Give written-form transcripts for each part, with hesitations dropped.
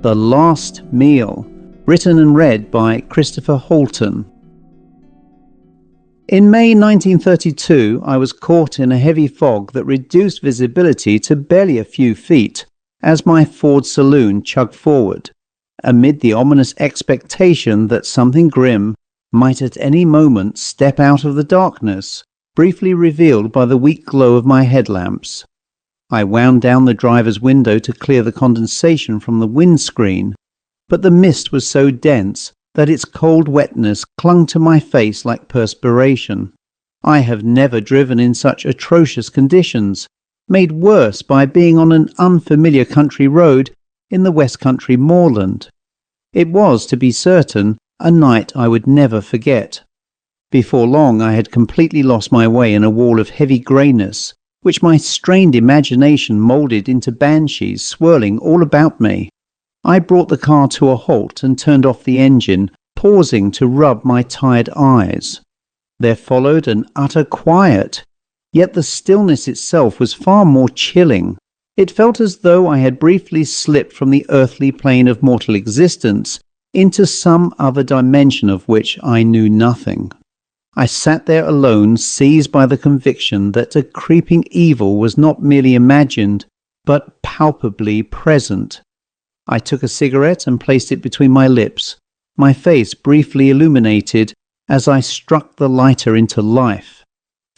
The Last Meal, written and read by Christopher Halton. In May 1932, I was caught in a heavy fog that reduced visibility to barely a few feet as my Ford saloon chugged forward, amid the ominous expectation that something grim might at any moment step out of the darkness, briefly revealed by the weak glow of my headlamps. I wound down the driver's window to clear the condensation from the windscreen, but the mist was so dense that its cold wetness clung to my face like perspiration. I have never driven in such atrocious conditions, made worse by being on an unfamiliar country road in the West Country moorland. It was, to be certain, a night I would never forget. Before long I had completely lost my way in a wall of heavy greyness, which my strained imagination moulded into banshees swirling all about me. I brought the car to a halt and turned off the engine, pausing to rub my tired eyes. There followed an utter quiet, yet the stillness itself was far more chilling. It felt as though I had briefly slipped from the earthly plane of mortal existence into some other dimension of which I knew nothing. I sat there alone, seized by the conviction that a creeping evil was not merely imagined, but palpably present. I took a cigarette and placed it between my lips, my face briefly illuminated as I struck the lighter into life.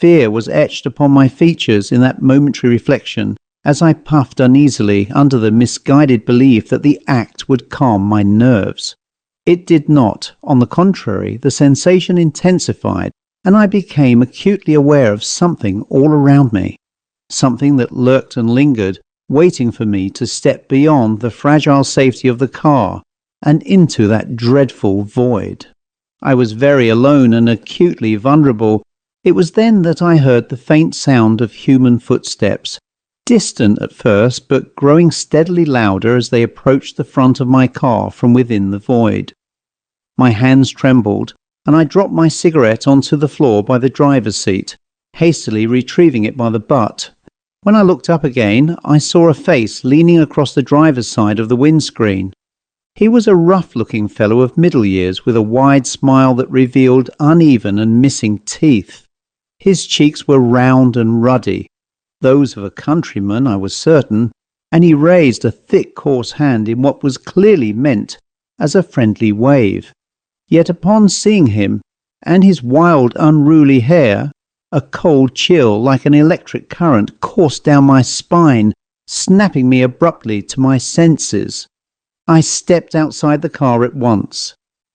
Fear was etched upon my features in that momentary reflection as I puffed uneasily under the misguided belief that the act would calm my nerves. It did not. On the contrary, the sensation intensified, and I became acutely aware of something all around me, something that lurked and lingered, waiting for me to step beyond the fragile safety of the car and into that dreadful void. I was very alone and acutely vulnerable. It was then that I heard the faint sound of human footsteps, distant at first, but growing steadily louder as they approached the front of my car from within the void. My hands trembled, and I dropped my cigarette onto the floor by the driver's seat, hastily retrieving it by the butt. When I looked up again, I saw a face leaning across the driver's side of the windscreen. He was a rough-looking fellow of middle years with a wide smile that revealed uneven and missing teeth. His cheeks were round and ruddy, those of a countryman, I was certain, and he raised a thick, coarse hand in what was clearly meant as a friendly wave. Yet upon seeing him, and his wild, unruly hair, a cold chill like an electric current coursed down my spine, snapping me abruptly to my senses. I stepped outside the car at once.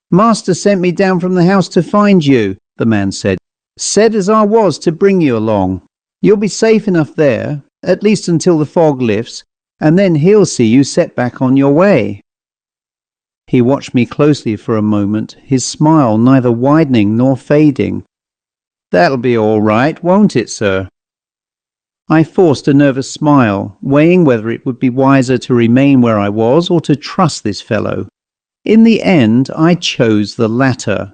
"Master sent me down from the house to find you," the man said. "Said as I was to bring you along. You'll be safe enough there, at least until the fog lifts, and then he'll see you set back on your way." He watched me closely for a moment, his smile neither widening nor fading. "That'll be all right, won't it, sir?" I forced a nervous smile, weighing whether it would be wiser to remain where I was or to trust this fellow. In the end, I chose the latter.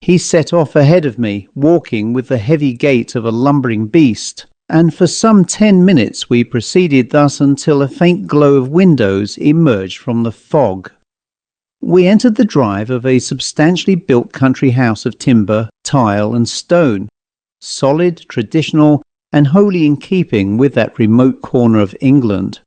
He set off ahead of me, walking with the heavy gait of a lumbering beast, and for some 10 minutes we proceeded thus until a faint glow of windows emerged from the fog. We entered the drive of a substantially built country house of timber, tile and stone, solid, traditional, and wholly in keeping with that remote corner of England.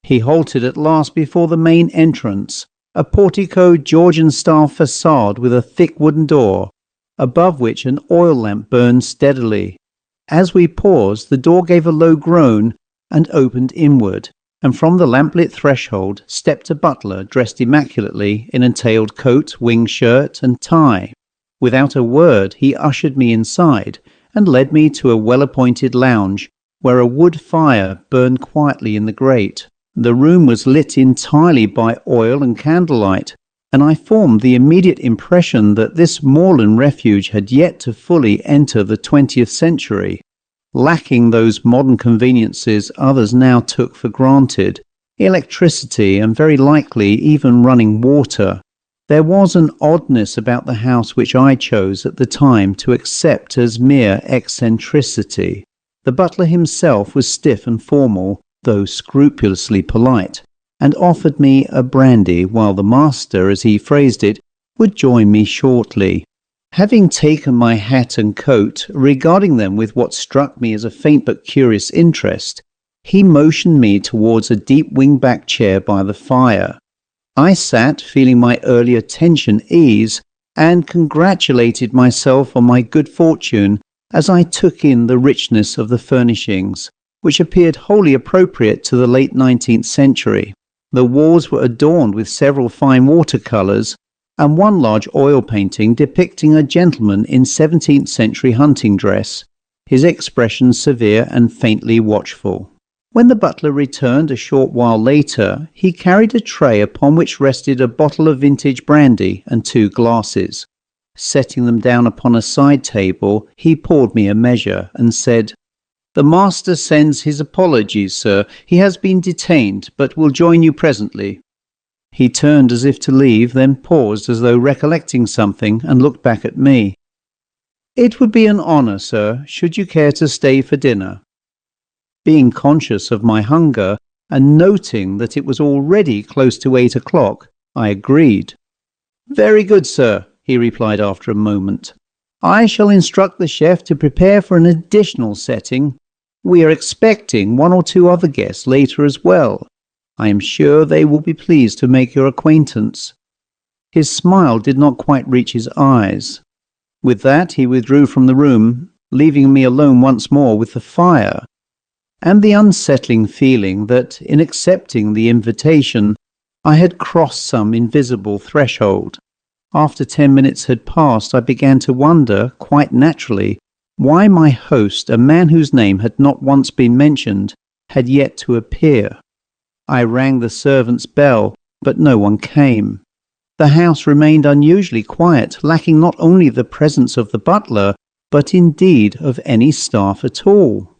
He halted at last before the main entrance, a portico Georgian-style facade with a thick wooden door, above which an oil lamp burned steadily. As we paused, the door gave a low groan and opened inward, and from the lamplit threshold stepped a butler dressed immaculately in a tailed coat, wing shirt, and tie. Without a word, he ushered me inside and led me to a well-appointed lounge, where a wood fire burned quietly in the grate. The room was lit entirely by oil and candlelight, and I formed the immediate impression that this moorland refuge had yet to fully enter the 20th century, lacking those modern conveniences others now took for granted, electricity and very likely even running water. There was an oddness about the house which I chose at the time to accept as mere eccentricity. The butler himself was stiff and formal, though scrupulously polite, and offered me a brandy while the master, as he phrased it, would join me shortly. Having taken my hat and coat, regarding them with what struck me as a faint but curious interest, he motioned me towards a deep wing-back chair by the fire. I sat, feeling my earlier tension ease, and congratulated myself on my good fortune as I took in the richness of the furnishings, which appeared wholly appropriate to the late 19th century. The walls were adorned with several fine watercolours, and one large oil painting depicting a gentleman in 17th century hunting dress, his expression severe and faintly watchful. When the butler returned a short while later, he carried a tray upon which rested a bottle of vintage brandy and 2 glasses. Setting them down upon a side table, he poured me a measure and said, "The master sends his apologies, sir. He has been detained, but will join you presently." He turned as if to leave, then paused as though recollecting something, and looked back at me. "It would be an honour, sir, should you care to stay for dinner." Being conscious of my hunger, and noting that it was already close to 8 o'clock, I agreed. "Very good, sir," he replied after a moment. "I shall instruct the chef to prepare for an additional setting. We are expecting 1 or 2 other guests later as well. I am sure they will be pleased to make your acquaintance." His smile did not quite reach his eyes. With that he withdrew from the room, leaving me alone once more with the fire, and the unsettling feeling that, in accepting the invitation, I had crossed some invisible threshold. After 10 minutes had passed, I began to wonder, quite naturally, why my host, a man whose name had not once been mentioned, had yet to appear. I rang the servant's bell, but no one came. The house remained unusually quiet, lacking not only the presence of the butler, but indeed of any staff at all.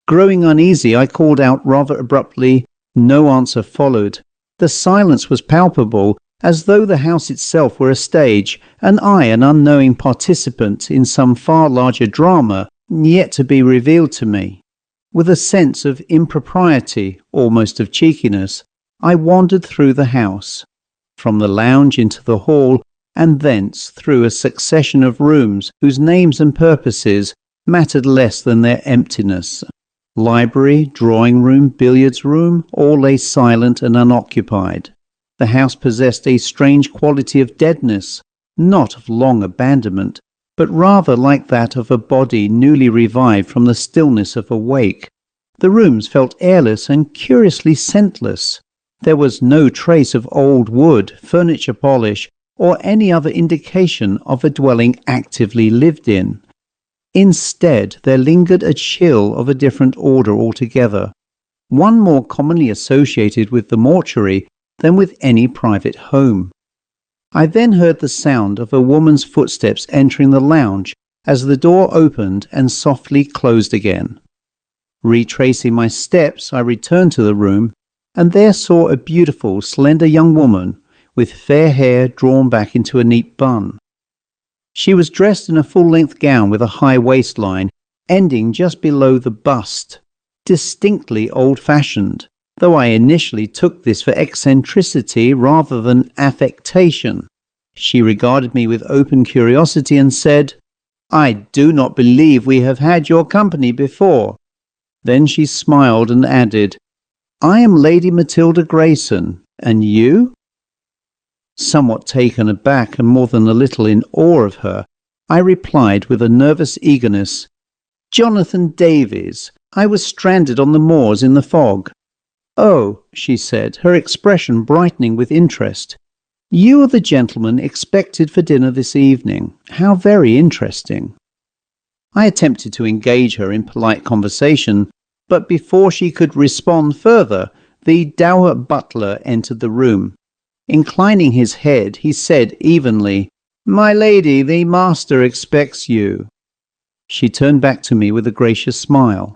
Growing uneasy, I called out rather abruptly. No answer followed. The silence was palpable, as though the house itself were a stage, and I an unknowing participant in some far larger drama yet to be revealed to me. With a sense of impropriety, almost of cheekiness, I wandered through the house, from the lounge into the hall, and thence through a succession of rooms whose names and purposes mattered less than their emptiness. Library, drawing room, billiards room, all lay silent and unoccupied. The house possessed a strange quality of deadness, not of long abandonment, but rather like that of a body newly revived from the stillness of a wake. The rooms felt airless and curiously scentless. There was no trace of old wood, furniture polish, or any other indication of a dwelling actively lived in. Instead, there lingered a chill of a different order altogether, one more commonly associated with the mortuary than with any private home. I then heard the sound of a woman's footsteps entering the lounge as the door opened and softly closed again. Retracing my steps, I returned to the room, and there saw a beautiful, slender young woman with fair hair drawn back into a neat bun. She was dressed in a full-length gown with a high waistline, ending just below the bust, distinctly old-fashioned, though I initially took this for eccentricity rather than affectation. She regarded me with open curiosity and said, "I do not believe we have had your company before." Then she smiled and added, "I am Lady Matilda Grayson, and you?" Somewhat taken aback and more than a little in awe of her, I replied with a nervous eagerness, "Jonathan Davies. I was stranded on the moors in the fog." "Oh," she said, her expression brightening with interest. "You are the gentleman expected for dinner this evening. How very interesting." I attempted to engage her in polite conversation, but before she could respond further, the dour butler entered the room. Inclining his head, he said evenly, "My lady, the master expects you." She turned back to me with a gracious smile.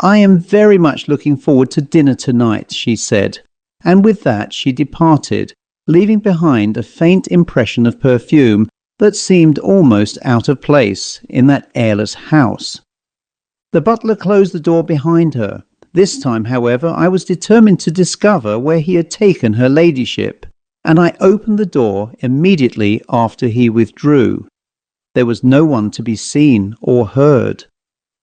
"I am very much looking forward to dinner tonight," she said, and with that she departed, leaving behind a faint impression of perfume that seemed almost out of place in that airless house. The butler closed the door behind her, This time, however, I was determined to discover where he had taken her ladyship, and I opened the door immediately after he withdrew. There was no one to be seen or heard.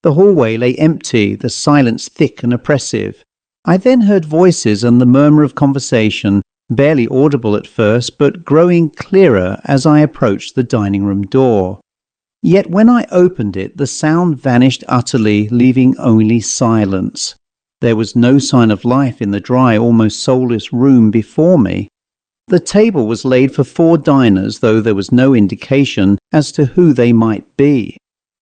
The hallway lay empty, the silence thick and oppressive. I then heard voices and the murmur of conversation, barely audible at first, but growing clearer as I approached the dining room door. Yet when I opened it, the sound vanished utterly, leaving only silence. There was no sign of life in the dry, almost soulless room before me. The table was laid for 4 diners, though there was no indication as to who they might be.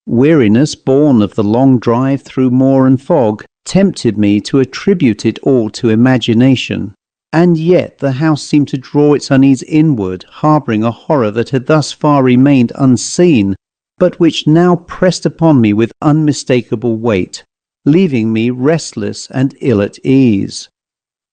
Weariness, born of the long drive through moor and fog, tempted me to attribute it all to imagination. And yet the house seemed to draw its unease inward, harbouring a horror that had thus far remained unseen, but which now pressed upon me with unmistakable weight, leaving me restless and ill at ease.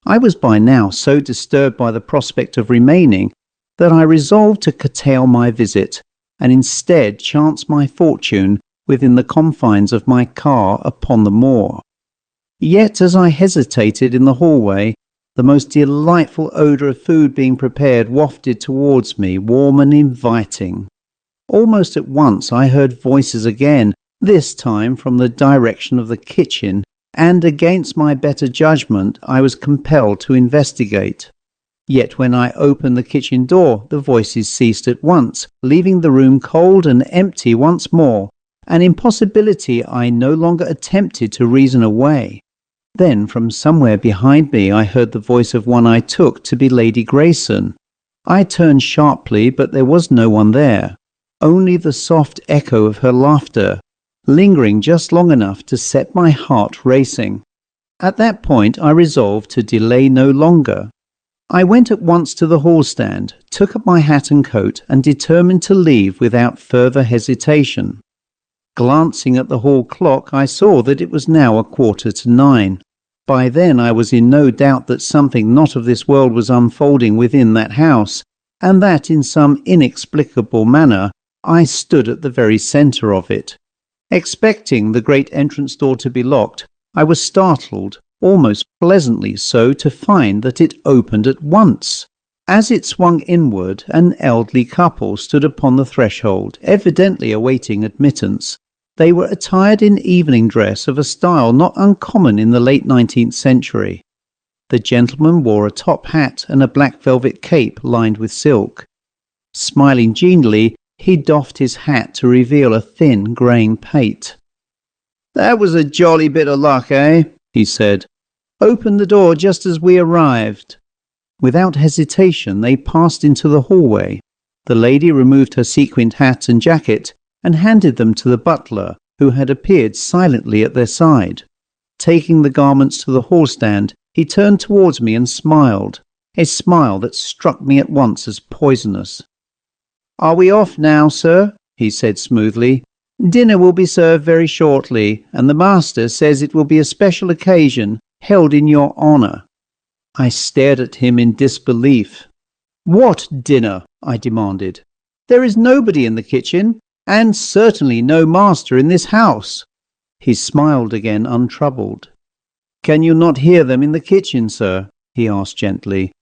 I was by now so disturbed by the prospect of remaining that I resolved to curtail my visit, and instead chance my fortune within the confines of my car upon the moor. Yet as I hesitated in the hallway, the most delightful odour of food being prepared wafted towards me, warm and inviting. Almost at once I heard voices again, this time from the direction of the kitchen, and against my better judgment I was compelled to investigate. Yet when I opened the kitchen door, the voices ceased at once, leaving the room cold and empty once more, an impossibility I no longer attempted to reason away. Then from somewhere behind me I heard the voice of one I took to be Lady Grayson. I turned sharply, but there was no one there, only the soft echo of her laughter, lingering just long enough to set my heart racing. At that point I resolved to delay no longer. I went at once to the hall stand, took up my hat and coat, and determined to leave without further hesitation. Glancing at the hall clock, I saw that it was now 9:15. By then I was in no doubt that something not of this world was unfolding within that house, and that in some inexplicable manner I stood at the very centre of it. Expecting the great entrance door to be locked, I was startled, almost pleasantly so, to find that it opened at once. As it swung inward, an elderly couple stood upon the threshold, evidently awaiting admittance. They were attired in evening dress of a style not uncommon in the late 19th century. The gentleman wore a top hat and a black velvet cape lined with silk. Smiling genially, he doffed his hat to reveal a thin greying pate. "That was a jolly bit of luck, eh?" he said. "Opened the door just as we arrived." Without hesitation they passed into the hallway. The lady removed her sequined hat and jacket and handed them to the butler, who had appeared silently at their side. Taking the garments to the hall stand, he turned towards me and smiled, a smile that struck me at once as poisonous. "Are we off now, sir?" he said smoothly. "Dinner will be served very shortly, and the master says it will be a special occasion, held in your honour." I stared at him in disbelief. "What dinner?" I demanded. "There is nobody in the kitchen, and certainly no master in this house." He smiled again, untroubled. "Can you not hear them in the kitchen, sir?" he asked gently.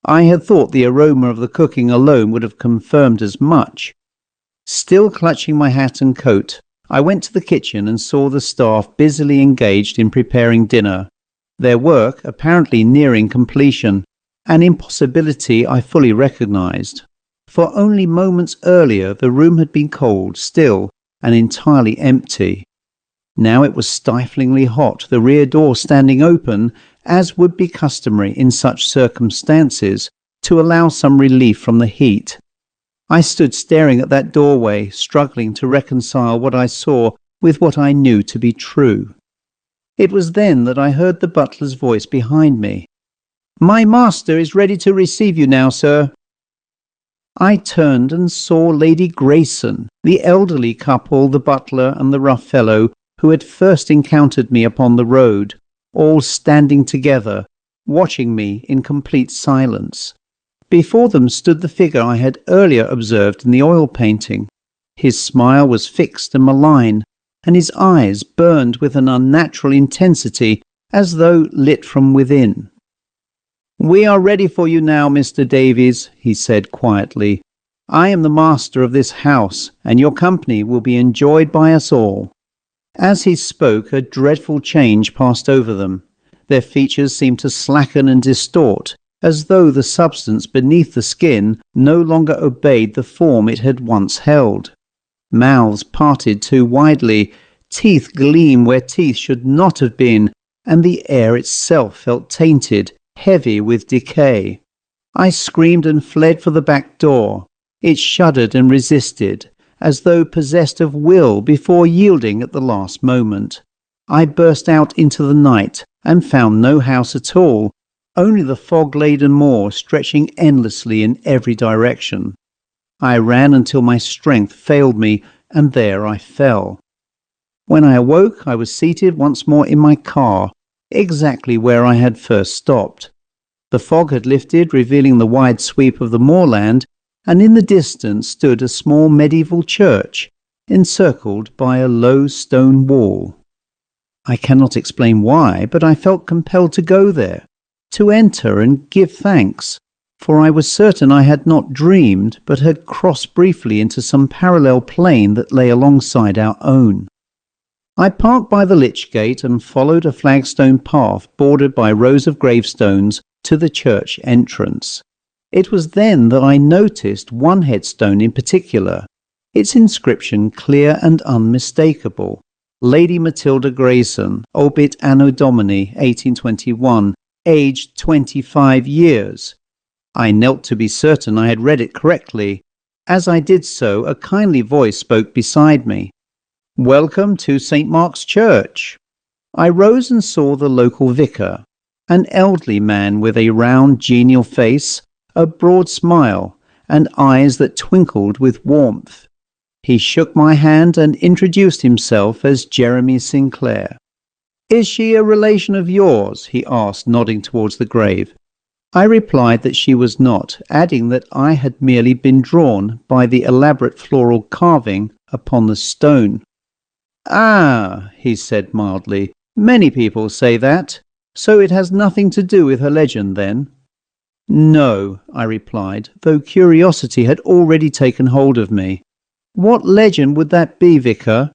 I had thought the aroma of the cooking alone would have confirmed as much. Still clutching my hat and coat, I went to the kitchen and saw the staff busily engaged in preparing dinner, their work apparently nearing completion, an impossibility I fully recognized. For only moments earlier the room had been cold, still, and entirely empty. Now it was stiflingly hot, the rear door standing open, as would be customary in such circumstances, to allow some relief from the heat. I stood staring at that doorway, struggling to reconcile what I saw with what I knew to be true. It was then that I heard the butler's voice behind me. "My master is ready to receive you now, sir." I turned and saw Lady Grayson, the elderly couple, the butler and the rough fellow who had first encountered me upon the road, all standing together, watching me in complete silence. Before them stood the figure I had earlier observed in the oil painting. His smile was fixed and malign, and his eyes burned with an unnatural intensity as though lit from within. "We are ready for you now, Mr. Davies," he said quietly. "I am the master of this house, and your company will be enjoyed by us all." As he spoke, a dreadful change passed over them. Their features seemed to slacken and distort, as though the substance beneath the skin no longer obeyed the form it had once held. Mouths parted too widely, teeth gleam where teeth should not have been, and the air itself felt tainted, heavy with decay. I screamed and fled for the back door. It shuddered and resisted, as though possessed of will before yielding at the last moment. I burst out into the night and found no house at all, only the fog-laden moor stretching endlessly in every direction. I ran until my strength failed me, and there I fell. When I awoke, I was seated once more in my car, exactly where I had first stopped. The fog had lifted, revealing the wide sweep of the moorland, and in the distance stood a small medieval church, encircled by a low stone wall. I cannot explain why, but I felt compelled to go there, to enter and give thanks, for I was certain I had not dreamed, but had crossed briefly into some parallel plane that lay alongside our own. I parked by the lich gate and followed a flagstone path bordered by rows of gravestones to the church entrance. It was then that I noticed one headstone in particular, its inscription clear and unmistakable. Lady Matilda Grayson, obit Anno Domini 1821, aged 25 years. I knelt to be certain I had read it correctly. As I did so, a kindly voice spoke beside me. "Welcome to St. Mark's Church." I rose and saw the local vicar, an elderly man with a round, genial face, a broad smile, and eyes that twinkled with warmth. He shook my hand and introduced himself as Jeremy Sinclair. "Is she a relation of yours?" he asked, nodding towards the grave. I replied that she was not, adding that I had merely been drawn by the elaborate floral carving upon the stone. "Ah," he said mildly, "many people say that. So it has nothing to do with her legend, then?" "No," I replied, though curiosity had already taken hold of me. "What legend would that be, Vicar?"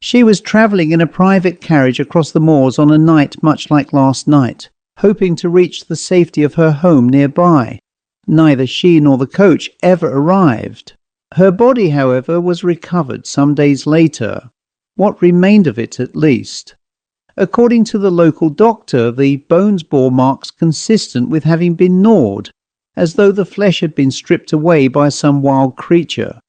"She was travelling in a private carriage across the moors on a night much like last night, hoping to reach the safety of her home nearby. Neither she nor the coach ever arrived. Her body, however, was recovered some days later, what remained of it at least. According to the local doctor, the bones bore marks consistent with having been gnawed, as though the flesh had been stripped away by some wild creature."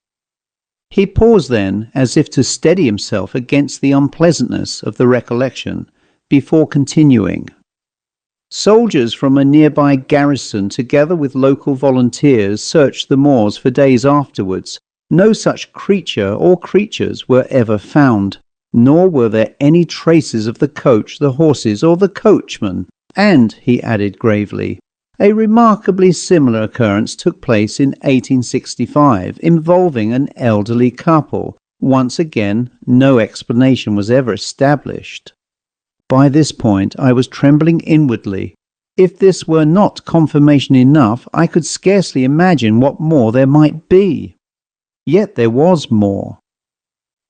He paused then, as if to steady himself against the unpleasantness of the recollection, before continuing. "Soldiers from a nearby garrison, together with local volunteers, searched the moors for days afterwards. No such creature or creatures were ever found, nor were there any traces of the coach, the horses, or the coachman. And," he added gravely, "a remarkably similar occurrence took place in 1865, involving an elderly couple. Once again, no explanation was ever established." By this point I was trembling inwardly. If this were not confirmation enough, I could scarcely imagine what more there might be. Yet there was more.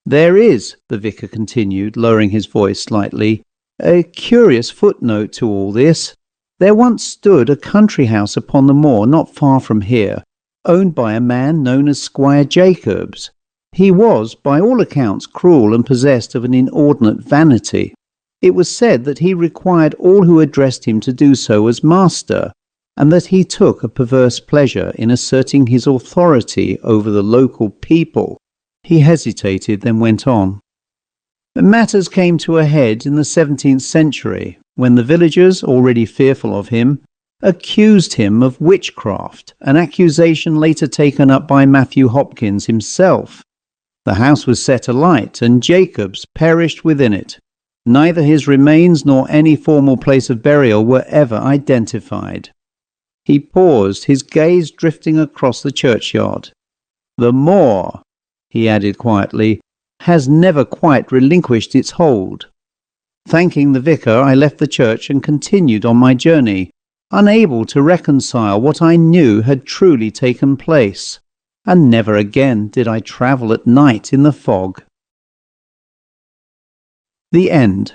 "There is," the vicar continued, lowering his voice slightly, "a curious footnote to all this. There once stood a country house upon the moor not far from here, owned by a man known as Squire Jacobs. He was, by all accounts, cruel and possessed of an inordinate vanity. It was said that he required all who addressed him to do so as master, and that he took a perverse pleasure in asserting his authority over the local people." He hesitated, then went on. "Matters came to a head in the 17th century, when the villagers, already fearful of him, accused him of witchcraft, an accusation later taken up by Matthew Hopkins himself. The house was set alight, and Jacobs perished within it. Neither his remains nor any formal place of burial were ever identified." He paused, his gaze drifting across the churchyard. "The moor," he added quietly, "has never quite relinquished its hold." Thanking the vicar, I left the church and continued on my journey, unable to reconcile what I knew had truly taken place. And never again did I travel at night in the fog. The end.